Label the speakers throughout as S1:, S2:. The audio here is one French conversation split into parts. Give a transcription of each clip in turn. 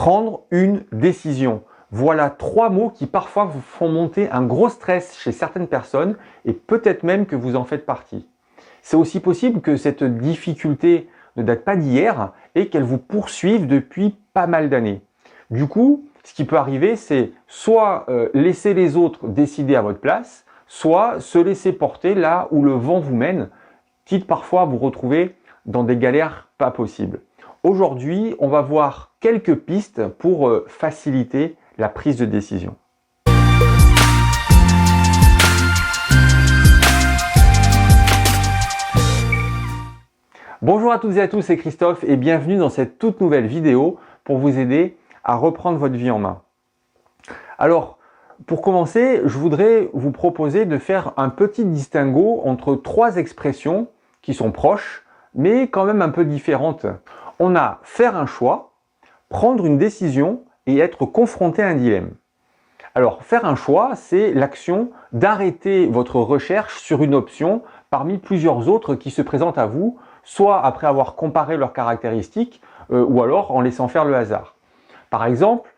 S1: Prendre une décision. Voilà 3 mots qui parfois vous font monter un gros stress chez certaines personnes et peut-être même que vous en faites partie. C'est aussi possible que cette difficulté ne date pas d'hier et qu'elle vous poursuive depuis pas mal d'années. Du coup, ce qui peut arriver, c'est soit laisser les autres décider à votre place, soit se laisser porter là où le vent vous mène, quitte parfois à vous retrouver dans des galères pas possibles. Aujourd'hui, on va voir quelques pistes pour faciliter la prise de décision. Bonjour à toutes et à tous, c'est Christophe et bienvenue dans cette toute nouvelle vidéo pour vous aider à reprendre votre vie en main. Alors, pour commencer, je voudrais vous proposer de faire un petit distinguo entre 3 expressions qui sont proches, mais quand même un peu différentes. On a faire un choix, prendre une décision et être confronté à un dilemme. Alors, faire un choix, c'est l'action d'arrêter votre recherche sur une option parmi plusieurs autres qui se présentent à vous, soit après avoir comparé leurs caractéristiques ou alors en laissant faire le hasard. Par exemple,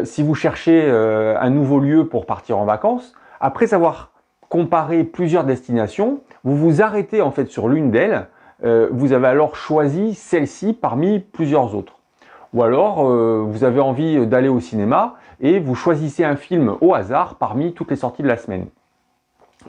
S1: si vous cherchez un nouveau lieu pour partir en vacances, après avoir comparé plusieurs destinations, vous vous arrêtez en fait sur l'une d'elles, vous avez alors choisi celle-ci parmi plusieurs autres. Ou alors, vous avez envie d'aller au cinéma et vous choisissez un film au hasard parmi toutes les sorties de la semaine.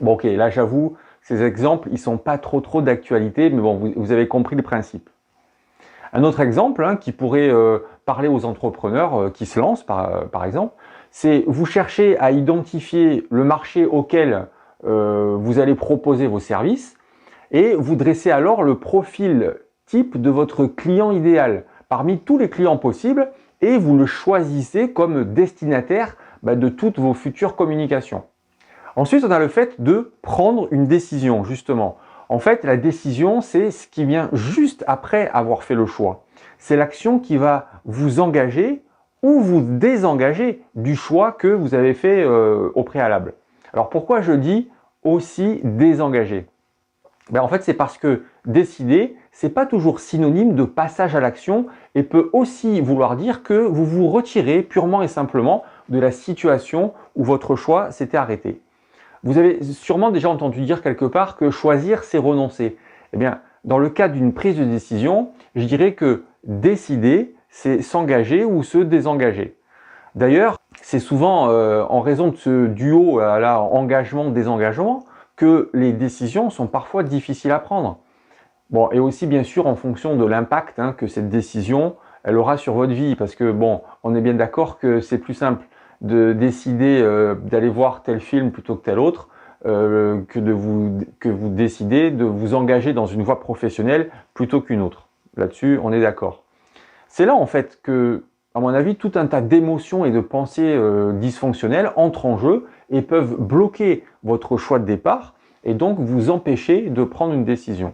S1: Bon ok, là j'avoue, ces exemples, ils sont pas trop d'actualité, mais bon, vous avez compris le principe. Un autre exemple qui pourrait parler aux entrepreneurs qui se lancent, par exemple, c'est vous cherchez à identifier le marché auquel vous allez proposer vos services et vous dressez alors le profil type de votre client idéal parmi tous les clients possibles et vous le choisissez comme destinataire de toutes vos futures communications. Ensuite, on a le fait de prendre une décision, justement. En fait, la décision, c'est ce qui vient juste après avoir fait le choix. C'est l'action qui va vous engager ou vous désengager du choix que vous avez fait au préalable. Alors, pourquoi je dis aussi désengager ? En fait, c'est parce que décider, c'est pas toujours synonyme de passage à l'action et peut aussi vouloir dire que vous vous retirez purement et simplement de la situation où votre choix s'était arrêté. Vous avez sûrement déjà entendu dire quelque part que choisir, c'est renoncer. Eh bien, dans le cas d'une prise de décision, je dirais que décider, c'est s'engager ou se désengager. D'ailleurs, c'est souvent en raison de ce duo engagement-désengagement que les décisions sont parfois difficiles à prendre. Bon, et aussi bien sûr en fonction de l'impact que cette décision elle aura sur votre vie, parce que bon, on est bien d'accord que c'est plus simple de décider d'aller voir tel film plutôt que tel autre, que vous décidez de vous engager dans une voie professionnelle plutôt qu'une autre. Là-dessus, on est d'accord. C'est là en fait que, à mon avis, tout un tas d'émotions et de pensées dysfonctionnelles entrent en jeu et peuvent bloquer votre choix de départ et donc vous empêcher de prendre une décision.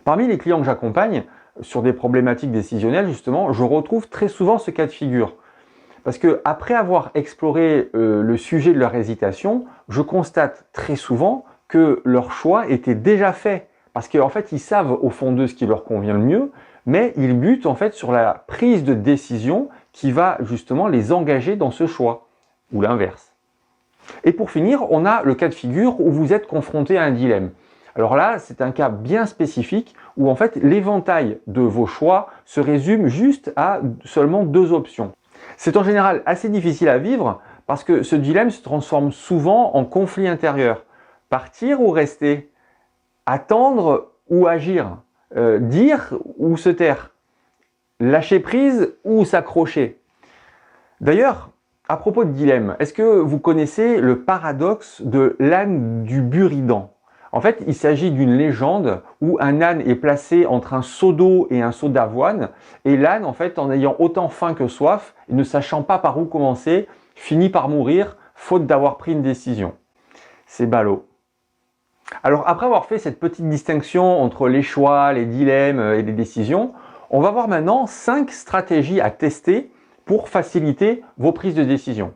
S1: Parmi les clients que j'accompagne sur des problématiques décisionnelles, justement, je retrouve très souvent ce cas de figure. Parce que après avoir exploré le sujet de leur hésitation, je constate très souvent que leur choix était déjà fait. Parce qu'en fait, ils savent au fond d'eux ce qui leur convient le mieux, mais ils butent en fait sur la prise de décision qui va justement les engager dans ce choix, ou l'inverse. Et pour finir, on a le cas de figure où vous êtes confronté à un dilemme. Alors là, c'est un cas bien spécifique où en fait l'éventail de vos choix se résume juste à seulement 2 options. C'est en général assez difficile à vivre parce que ce dilemme se transforme souvent en conflit intérieur. Partir ou rester ? Attendre ou agir ? Dire ou se taire ? Lâcher prise ou s'accrocher ? D'ailleurs, à propos de dilemme, est-ce que vous connaissez le paradoxe de l'âne du Buridan ? En fait, il s'agit d'une légende où un âne est placé entre un seau d'eau et un seau d'avoine et l'âne, en fait, en ayant autant faim que soif et ne sachant pas par où commencer, finit par mourir faute d'avoir pris une décision. C'est ballot. Alors, après avoir fait cette petite distinction entre les choix, les dilemmes et les décisions, on va voir maintenant 5 stratégies à tester pour faciliter vos prises de décision.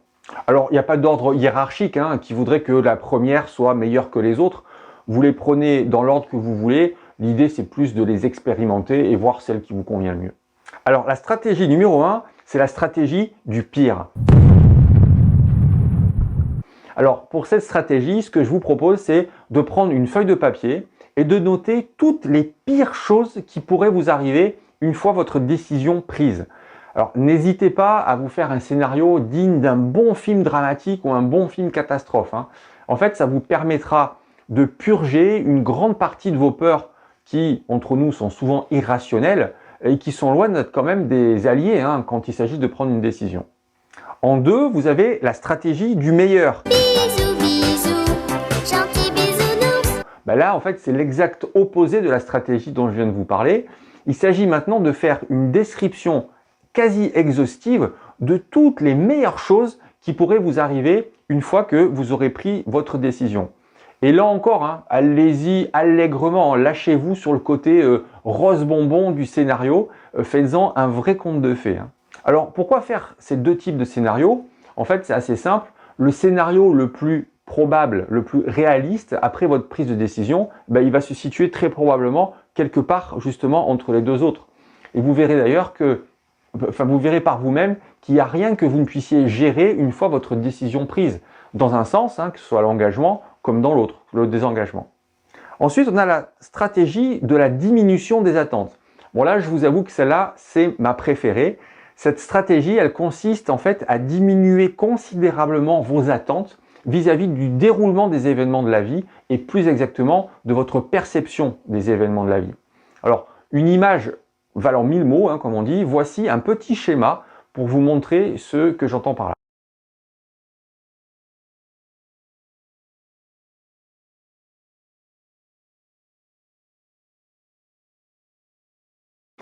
S1: Alors, il n'y a pas d'ordre hiérarchique qui voudrait que la première soit meilleure que les autres. Vous les prenez dans l'ordre que vous voulez. L'idée, c'est plus de les expérimenter et voir celle qui vous convient le mieux. Alors, la stratégie numéro 1, C'est la stratégie du pire. Alors, pour cette stratégie, ce que je vous propose, c'est de prendre une feuille de papier et de noter toutes les pires choses qui pourraient vous arriver une fois votre décision prise. Alors, n'hésitez pas à vous faire un scénario digne d'un bon film dramatique ou un bon film catastrophe, hein. En fait, ça vous permettra de purger une grande partie de vos peurs qui, entre nous, sont souvent irrationnelles et qui sont loin d'être quand même des alliés, hein, quand il s'agit de prendre une décision. En deux, vous avez la stratégie du meilleur.
S2: Bisous, bisous, gentil bisounours.
S1: Là, en fait, c'est l'exact opposé de la stratégie dont je viens de vous parler. Il s'agit maintenant de faire une description quasi exhaustive de toutes les meilleures choses qui pourraient vous arriver une fois que vous aurez pris votre décision. Et là encore, hein, allez-y allègrement, lâchez-vous sur le côté rose bonbon du scénario, faites-en un vrai conte de fées, hein. Alors, pourquoi faire ces deux types de scénarios? En fait, c'est assez simple. Le scénario le plus probable, le plus réaliste après votre prise de décision, il va se situer très probablement quelque part justement entre les deux autres. Et vous verrez d'ailleurs que, vous verrez par vous-même qu'il n'y a rien que vous ne puissiez gérer une fois votre décision prise, dans un sens, hein, que ce soit l'engagement comme dans l'autre, le désengagement. Ensuite, on a la stratégie de la diminution des attentes. Bon là, je vous avoue que celle-là, c'est ma préférée. Cette stratégie, elle consiste en fait à diminuer considérablement vos attentes vis-à-vis du déroulement des événements de la vie et plus exactement de votre perception des événements de la vie. Alors, une image valant 1000 mots, hein, comme on dit, voici un petit schéma pour vous montrer ce que j'entends par là.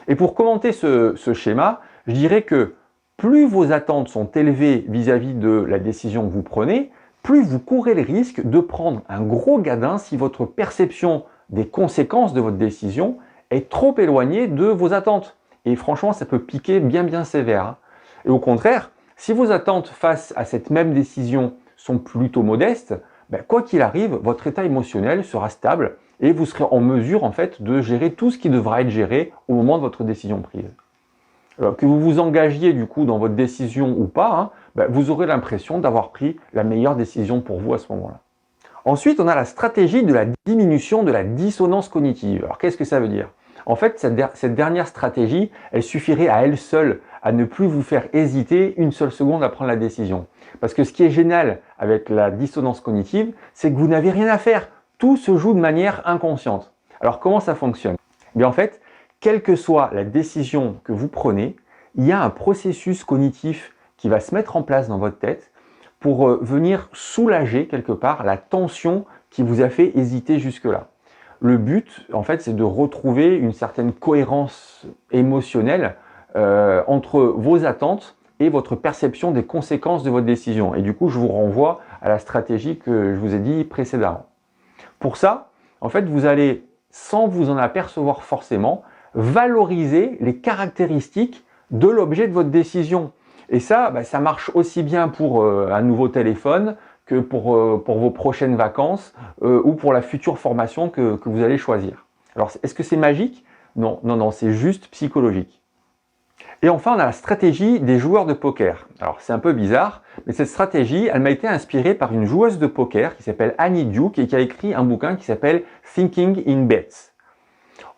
S1: Et pour commenter ce schéma, je dirais que plus vos attentes sont élevées vis-à-vis de la décision que vous prenez, plus vous courez le risque de prendre un gros gadin si votre perception des conséquences de votre décision est trop éloignée de vos attentes. Et franchement, ça peut piquer bien sévère, hein. Et au contraire, si vos attentes face à cette même décision sont plutôt modestes, quoi qu'il arrive, votre état émotionnel sera stable et vous serez en mesure en fait de gérer tout ce qui devra être géré au moment de votre décision prise. Alors, que vous vous engagiez du coup dans votre décision ou pas, hein, vous aurez l'impression d'avoir pris la meilleure décision pour vous à ce moment-là. Ensuite, on a la stratégie de la diminution de la dissonance cognitive. Alors qu'est-ce que ça veut dire? En fait, cette dernière stratégie, elle suffirait à elle seule à ne plus vous faire hésiter une seule seconde à prendre la décision. Parce que ce qui est génial avec la dissonance cognitive, c'est que vous n'avez rien à faire. Tout se joue de manière inconsciente. Alors comment ça fonctionne? En fait, quelle que soit la décision que vous prenez, il y a un processus cognitif qui va se mettre en place dans votre tête pour venir soulager quelque part la tension qui vous a fait hésiter jusque-là. Le but, en fait, c'est de retrouver une certaine cohérence émotionnelle entre vos attentes et votre perception des conséquences de votre décision. Et du coup, je vous renvoie à la stratégie que je vous ai dit précédemment. Pour ça, en fait, vous allez, sans vous en apercevoir forcément, valoriser les caractéristiques de l'objet de votre décision. Et ça, ça marche aussi bien pour un nouveau téléphone que pour vos prochaines vacances ou pour la future formation que vous allez choisir. Alors, est-ce que c'est magique? Non, c'est juste psychologique. Et enfin, on a la stratégie des joueurs de poker. Alors, c'est un peu bizarre, mais cette stratégie, elle m'a été inspirée par une joueuse de poker qui s'appelle Annie Duke et qui a écrit un bouquin qui s'appelle Thinking in Bets.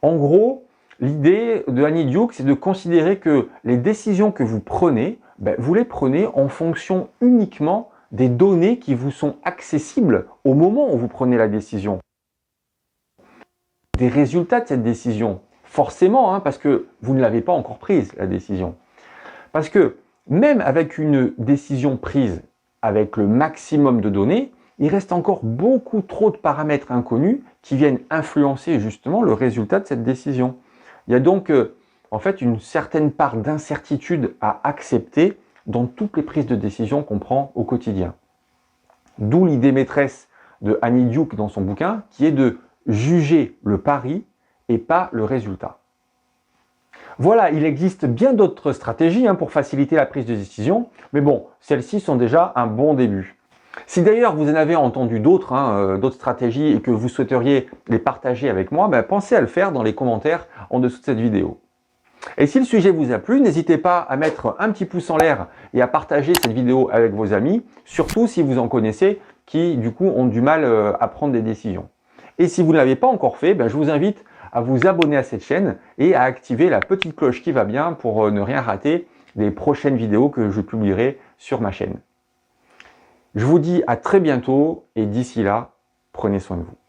S1: En gros, l'idée de Annie Duke, c'est de considérer que les décisions que vous prenez, vous les prenez en fonction uniquement des données qui vous sont accessibles au moment où vous prenez la décision. Des résultats de cette décision. Forcément, parce que vous ne l'avez pas encore prise, la décision. Parce que même avec une décision prise avec le maximum de données, il reste encore beaucoup trop de paramètres inconnus qui viennent influencer justement le résultat de cette décision. Il y a donc en fait une certaine part d'incertitude à accepter dans toutes les prises de décision qu'on prend au quotidien. D'où l'idée maîtresse de Annie Duke dans son bouquin, qui est de juger le pari et pas le résultat. Voilà, il existe bien d'autres stratégies pour faciliter la prise de décision, mais bon, celles-ci sont déjà un bon début. Si d'ailleurs vous en avez entendu d'autres, d'autres stratégies et que vous souhaiteriez les partager avec moi, pensez à le faire dans les commentaires en dessous de cette vidéo. Et si le sujet vous a plu, n'hésitez pas à mettre un petit pouce en l'air et à partager cette vidéo avec vos amis, surtout si vous en connaissez qui, du coup, ont du mal à prendre des décisions. Et si vous ne l'avez pas encore fait, je vous invite à vous abonner à cette chaîne et à activer la petite cloche qui va bien pour ne rien rater des prochaines vidéos que je publierai sur ma chaîne. Je vous dis à très bientôt et d'ici là, prenez soin de vous.